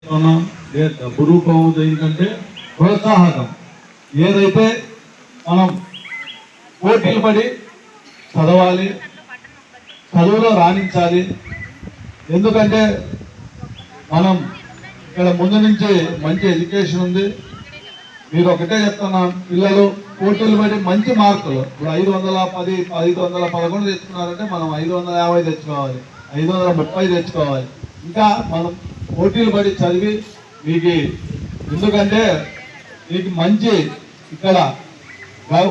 డబ్బు రూపం ఏంటంటే ప్రోత్సాహకం. ఏదైతే మనం పోటీలు పడి చదవాలి, చదువులో రాణించాలి. ఎందుకంటే మనం ఇక్కడ ముందు నుంచి మంచి ఎడ్యుకేషన్ ఉంది. మీరు ఒకటే చెప్తున్నా, పిల్లలు పోటీలు పడి మంచి మార్కులు ఇప్పుడు 510, 511 తెచ్చుకున్నారంటే మనం 550 తెచ్చుకోవాలి, 530 తెచ్చుకోవాలి. ఇంకా మనం పోటీలు పడి చదివి మీకు, ఎందుకంటే మీకు మంచి ఇక్కడ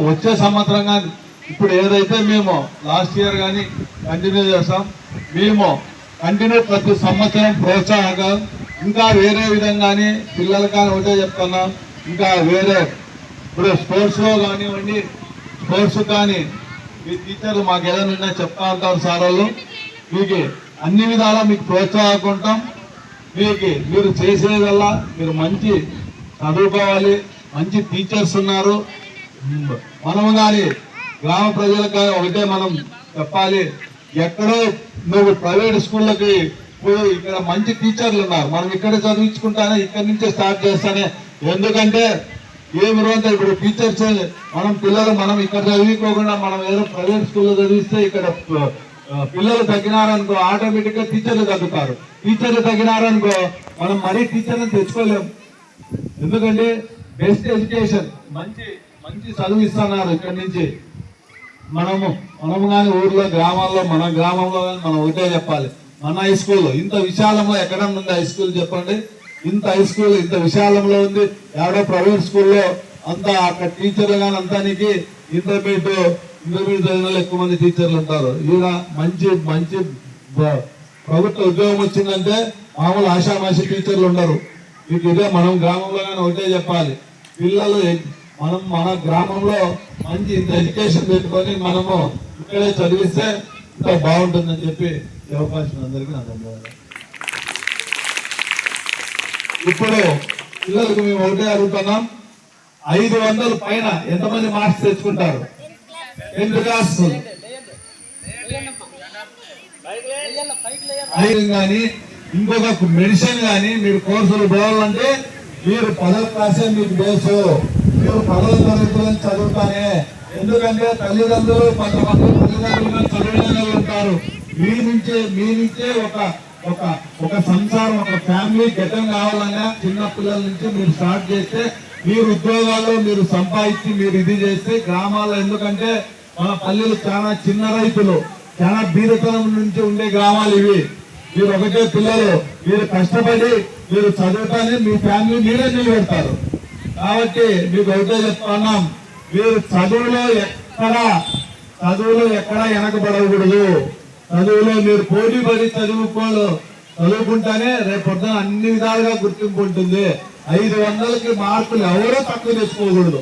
వచ్చే సంవత్సరం కానీ ఇప్పుడు ఏదైతే మేము లాస్ట్ ఇయర్ కానీ కంటిన్యూ చేస్తాం, మేము కంటిన్యూ ప్రతి సంవత్సరం ప్రోత్సాహకం. ఇంకా వేరే విధంగానే పిల్లలు కానీ ఒకటే చెప్తున్నాం, ఇంకా వేరే ఇప్పుడు స్పోర్ట్స్లో కానివ్వండి, స్పోర్ట్స్ కానీ మీ టీచర్లు మాకు ఏదైనా ఉన్నా చెప్తా ఉంటారు సార్ వాళ్ళు. మీకు అన్ని విధాలా మీకు ప్రోత్సాహకుంటాం. మీరు చేసేదల్లా మీరు మంచి చదువుకోవాలి, మంచి టీచర్స్ ఉన్నారు. మనము కానీ గ్రామ ప్రజలకు కానీ ఒకటే మనం చెప్పాలి, ఎక్కడో నువ్వు ప్రైవేట్ స్కూళ్ళకి పోయి ఇక్కడ మంచి టీచర్లు ఉన్నారు, మనం ఇక్కడ చదివించుకుంటానే ఇక్కడి నుంచే స్టార్ట్ చేస్తానే. ఎందుకంటే ఏమి రోజు ఇప్పుడు టీచర్స్ మనం పిల్లలు మనం ఇక్కడ చదివించుకోకుండా మనం ఏదో ప్రైవేట్ స్కూల్లో చదివిస్తే ఇక్కడ పిల్లలు తగ్గినారనుకో ఆటోమేటిక్ గా టీచర్లు తగ్గుతారు. టీచర్లు తగ్గినారనుకో మనం మరీ టీచర్లను తెచ్చుకోలేము. ఎందుకంటే బెస్ట్ ఎడ్యుకేషన్ మంచి మంచి చదువు ఇస్తున్నారు ఇక్కడి నుంచి. మనము కానీ ఊర్లో గ్రామాల్లో మన గ్రామంలో కానీ మనం ఒకటే చెప్పాలి, మన హై స్కూల్ ఇంత విశాలంలో ఎక్కడన్నా ఉంది హై స్కూల్ చెప్పండి? ఇంత హై స్కూల్ ఇంత విశాలంలో ఉంది. ఎవడో ప్రైవేట్ స్కూల్లో అంతా అక్కడ టీచర్లు కానీ అంతానికి ఇంటర్మీడియట్ చదివిన ఎక్కువ మంది టీచర్లు ఉంటారు. ఈయన మంచి మంచి ప్రభుత్వ ఉద్యోగం వచ్చిందంటే మామూలు ఆషామాషి టీచర్లు ఉండరు. మీకు ఇదే మనం గ్రామంలో కానీ ఒకటే చెప్పాలి, పిల్లలు మనం మన గ్రామంలో మంచి ఇంత ఎడ్యుకేషన్ పెట్టుకొని మనము ఇక్కడే చదివిస్తే ఇంకా బాగుంటుందని చెప్పి ఈ అవకాశం అందరికీ నా ధన్యవాదాలు. ఇప్పుడు పిల్లలకు మేము ఒకటే అడుగుతున్నాం, 500 పైన ఎంతమంది మార్క్స్ తెచ్చుకుంటారు? 10th క్లాస్ కానీ ఇంకొక మెడిసిన్ కానీ మీరు కోర్సులు పోవాలంటే మీరు 10వ క్లాసే మీకు బేసు. మీరు 10వ తరగతి చదువుతానే. ఎందుకంటే తల్లిదండ్రులు కొంతమంది తల్లిదండ్రులుగా చదివిన ఉంటారు. మీ నుంచే ఒక సంసారం, ఒక ఫ్యామిలీ గతం కావాలన్నా చిన్న పిల్లల నుంచి మీరు స్టార్ట్ చేస్తే మీరు ఉద్యోగాల్లో మీరు సంపాదించి మీరు ఇది చేస్తే గ్రామాల్లో, ఎందుకంటే మన పల్లెలు చాలా చిన్న రైతులు, చాలా బీదతనం నుంచి ఉండే గ్రామాలు ఇవి. మీరు ఒకటే పిల్లలు మీరు కష్టపడి మీరు చదువుతానే మీ ఫ్యామిలీ మీరే నిలబెడతారు. కాబట్టి మీకు ఒకటే చెప్తున్నాం, మీరు చదువులో ఎక్కడ వెనకబడకూడదు. చదువులో మీరు పోటీ పడి చదువుకుంటానే రేపొద్దున అన్ని విధాలుగా గుర్తింపు ఉంటుంది. 500కి మార్కులు ఎవరో తక్కువ తెచ్చుకోకూడదు.